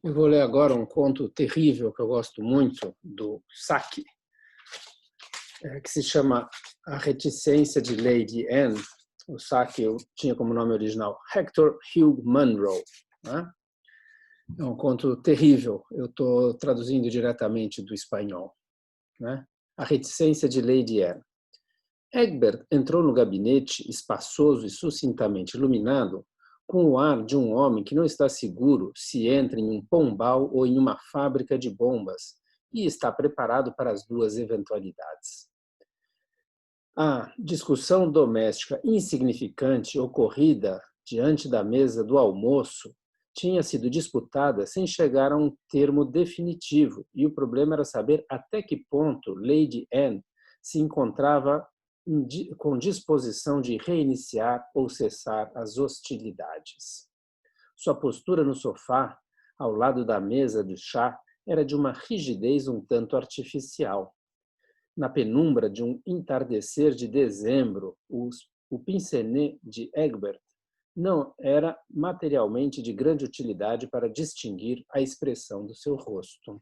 Eu vou ler agora um conto terrível que eu gosto muito, do Saki, que se chama A Reticência de Lady Anne. O Saki tinha como nome original Hector Hugh Munro. Né? É um conto terrível, eu estou traduzindo diretamente do espanhol. Né? A Reticência de Lady Anne. Egbert entrou no gabinete, espaçoso e sucintamente iluminado, com o ar de um homem que não está seguro se entra em um pombal ou em uma fábrica de bombas e está preparado para as duas eventualidades. A discussão doméstica insignificante ocorrida diante da mesa do almoço tinha sido disputada sem chegar a um termo definitivo, e o problema era saber até que ponto Lady Anne se encontrava com disposição de reiniciar ou cessar as hostilidades. Sua postura no sofá, ao lado da mesa de chá, era de uma rigidez um tanto artificial. Na penumbra de um entardecer de dezembro, o pince-nez de Egbert não era materialmente de grande utilidade para distinguir a expressão do seu rosto.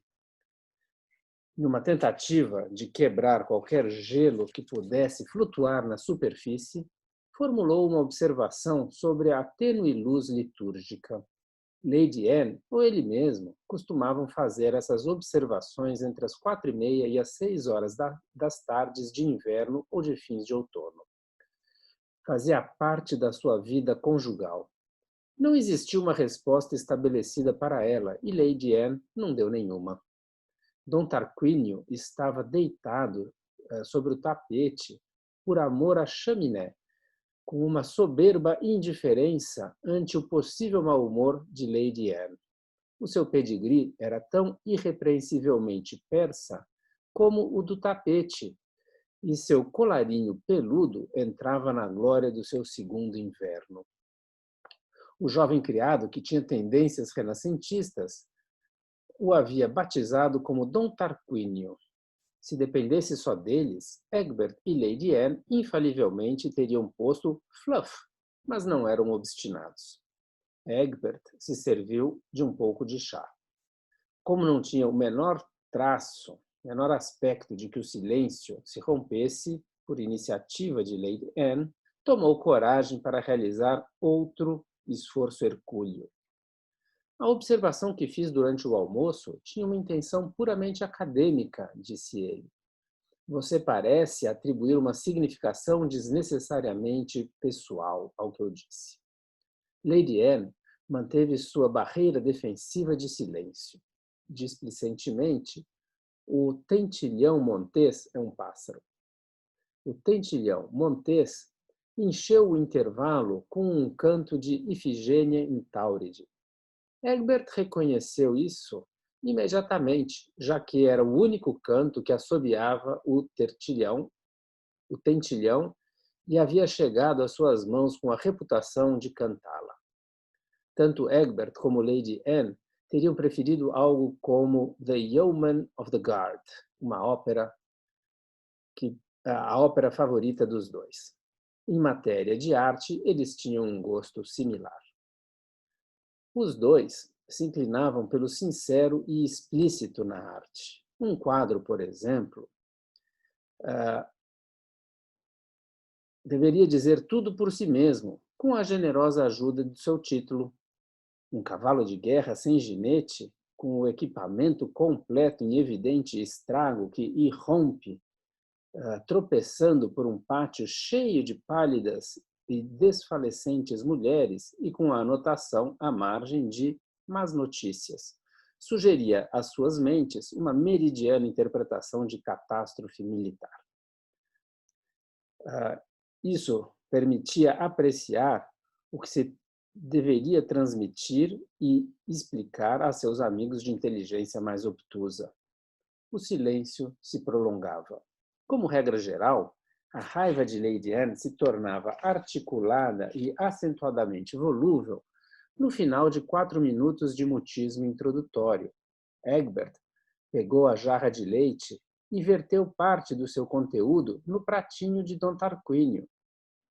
Numa tentativa de quebrar qualquer gelo que pudesse flutuar na superfície, formulou uma observação sobre a tênue luz litúrgica. Lady Anne, ou ele mesmo, costumavam fazer essas observações entre as 4h30 e as 6 horas das tardes de inverno ou de fins de outono. Fazia parte da sua vida conjugal. Não existia uma resposta estabelecida para ela e Lady Anne não deu nenhuma. Dom Tarquínio estava deitado sobre o tapete por amor à chaminé, com uma soberba indiferença ante o possível mau humor de Lady Anne. O seu pedigree era tão irrepreensivelmente persa como o do tapete, e seu colarinho peludo entrava na glória do seu segundo inverno. O jovem criado, que tinha tendências renascentistas, o havia batizado como Dom Tarquínio. Se dependesse só deles, Egbert e Lady Anne infalivelmente teriam posto Fluff, mas não eram obstinados. Egbert se serviu de um pouco de chá. Como não tinha o menor traço, menor aspecto de que o silêncio se rompesse por iniciativa de Lady Anne, tomou coragem para realizar outro esforço hercúleo. A observação que fiz durante o almoço tinha uma intenção puramente acadêmica, disse ele. Você parece atribuir uma significação desnecessariamente pessoal ao que eu disse. Lady Anne manteve sua barreira defensiva de silêncio. Displicentemente, o tentilhão montês é um pássaro. O tentilhão montês encheu o intervalo com um canto de Ifigênia em Tauride. Egbert reconheceu isso imediatamente, já que era o único canto que assobiava o tentilhão, e havia chegado às suas mãos com a reputação de cantá-la. Tanto Egbert como Lady Anne teriam preferido algo como The Yeoman of the Guard, a ópera favorita dos dois. Em matéria de arte, eles tinham um gosto similar. Os dois se inclinavam pelo sincero e explícito na arte. Um quadro, por exemplo, deveria dizer tudo por si mesmo, com a generosa ajuda do seu título. Um cavalo de guerra sem ginete, com o equipamento completo em evidente estrago que irrompe, tropeçando por um pátio cheio de pálidas e desfalecentes mulheres e com a anotação à margem de más notícias. Sugeria às suas mentes uma meridiana interpretação de catástrofe militar. Isso permitia apreciar o que se deveria transmitir e explicar a seus amigos de inteligência mais obtusa. O silêncio se prolongava. Como regra geral, a raiva de Lady Anne se tornava articulada e acentuadamente volúvel no final de 4 minutos de mutismo introdutório. Egbert pegou a jarra de leite e verteu parte do seu conteúdo no pratinho de Dom Tarquínio.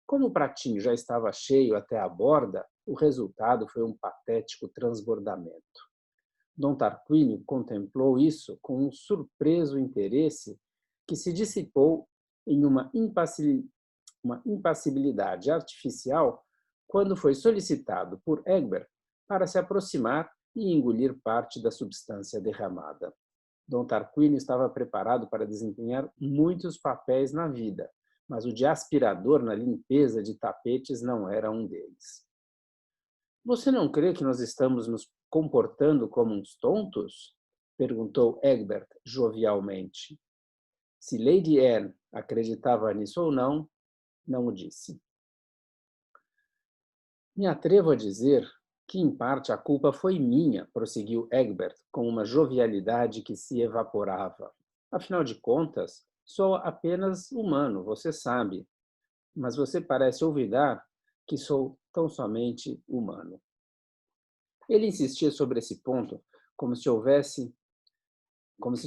Como o pratinho já estava cheio até a borda, o resultado foi um patético transbordamento. Dom Tarquínio contemplou isso com um surpreso interesse que se dissipou em uma impassibilidade artificial quando foi solicitado por Egbert para se aproximar e engolir parte da substância derramada. Dom Tarquínio estava preparado para desempenhar muitos papéis na vida, mas o de aspirador na limpeza de tapetes não era um deles. Você não crê que nós estamos nos comportando como uns tontos? Perguntou Egbert jovialmente. Se Lady Anne acreditava nisso ou não, não o disse. Me atrevo a dizer que, em parte, a culpa foi minha, prosseguiu Egbert com uma jovialidade que se evaporava. Afinal de contas, sou apenas humano, você sabe, mas você parece olvidar que sou tão somente humano. Ele insistia sobre esse ponto como se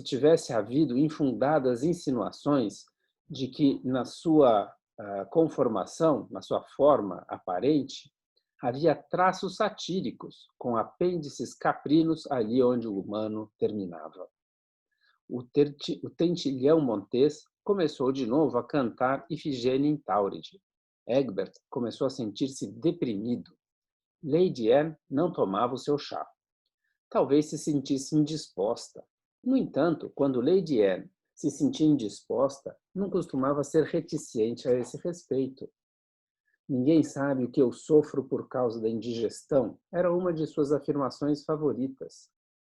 tivesse havido infundadas insinuações de que na sua conformação, na sua forma aparente, havia traços satíricos, com apêndices caprinos ali onde o humano terminava. O tentilhão montês começou de novo a cantar Ifigênia em Tauride. Egbert começou a sentir-se deprimido. Lady Anne não tomava o seu chá. Talvez se sentisse indisposta. No entanto, quando Lady Anne se sentia indisposta, não costumava ser reticente a esse respeito. Ninguém sabe o que eu sofro por causa da indigestão, era uma de suas afirmações favoritas.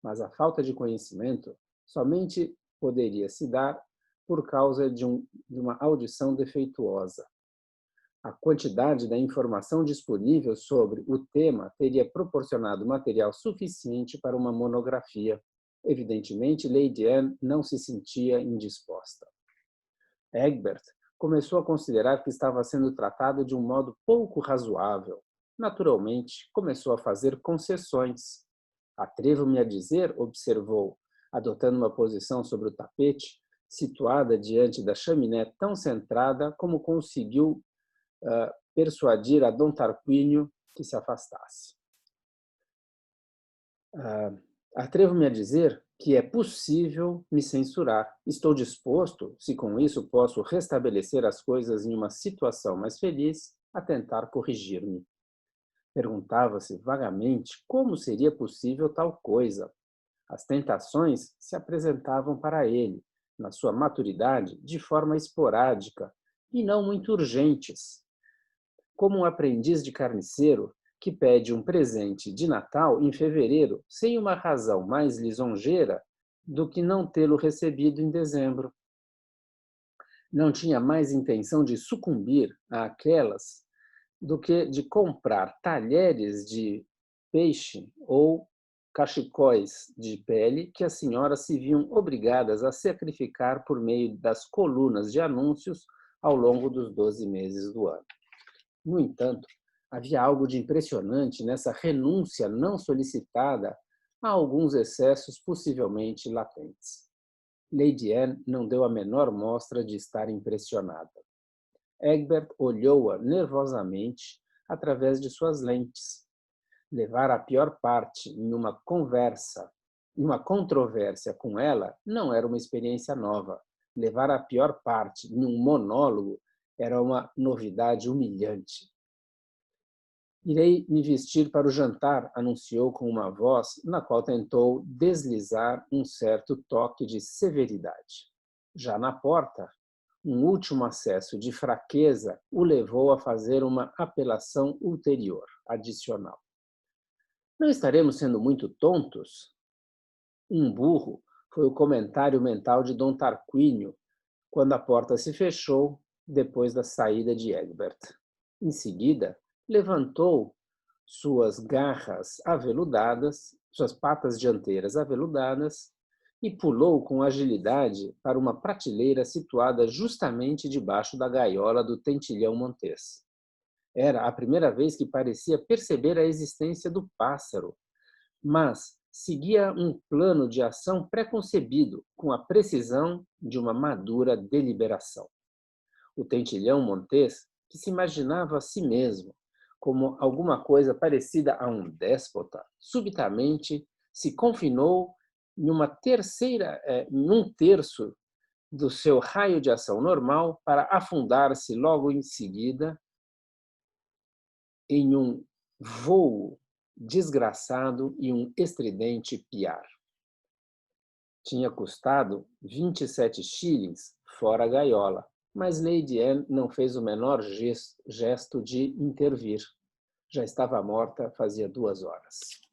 Mas a falta de conhecimento somente poderia se dar por causa de uma audição defeituosa. A quantidade da informação disponível sobre o tema teria proporcionado material suficiente para uma monografia. Evidentemente, Lady Anne não se sentia indisposta. Egbert começou a considerar que estava sendo tratado de um modo pouco razoável. Naturalmente, começou a fazer concessões. Atrevo-me a dizer, observou, adotando uma posição sobre o tapete, situada diante da chaminé tão centrada como conseguiu persuadir a Dom Tarquínio que se afastasse. Atrevo-me a dizer que é possível me censurar. Estou disposto, se com isso posso restabelecer as coisas em uma situação mais feliz, a tentar corrigir-me. Perguntava-se vagamente como seria possível tal coisa. As tentações se apresentavam para ele, na sua maturidade, de forma esporádica e não muito urgentes. Como um aprendiz de carniceiro que pede um presente de Natal em fevereiro sem uma razão mais lisonjeira do que não tê-lo recebido em dezembro. Não tinha mais intenção de sucumbir àquelas do que de comprar talheres de peixe ou cachecóis de pele que as senhoras se viam obrigadas a sacrificar por meio das colunas de anúncios ao longo dos 12 meses do ano. No entanto, havia algo de impressionante nessa renúncia não solicitada a alguns excessos possivelmente latentes. Lady Anne não deu a menor mostra de estar impressionada. Egbert olhou-a nervosamente através de suas lentes. Levar a pior parte em uma controvérsia com ela não era uma experiência nova. Levar a pior parte em um monólogo era uma novidade humilhante. Irei me vestir para o jantar, anunciou com uma voz na qual tentou deslizar um certo toque de severidade. Já na porta, um último acesso de fraqueza o levou a fazer uma apelação ulterior, adicional. Não estaremos sendo muito tontos? Um burro foi o comentário mental de Dom Tarquínio quando a porta se fechou depois da saída de Egbert. Em seguida, levantou suas garras aveludadas, suas patas dianteiras aveludadas e pulou com agilidade para uma prateleira situada justamente debaixo da gaiola do tentilhão montês. Era a primeira vez que parecia perceber a existência do pássaro, mas seguia um plano de ação preconcebido, com a precisão de uma madura deliberação. O tentilhão montês, que se imaginava a si mesmo como alguma coisa parecida a um déspota, subitamente se confinou em um terço do seu raio de ação normal para afundar-se logo em seguida em um voo desgraçado e um estridente piar. Tinha custado 27 shillings, fora a gaiola, mas Lady Anne não fez o menor gesto de intervir. Já estava morta fazia 2 horas.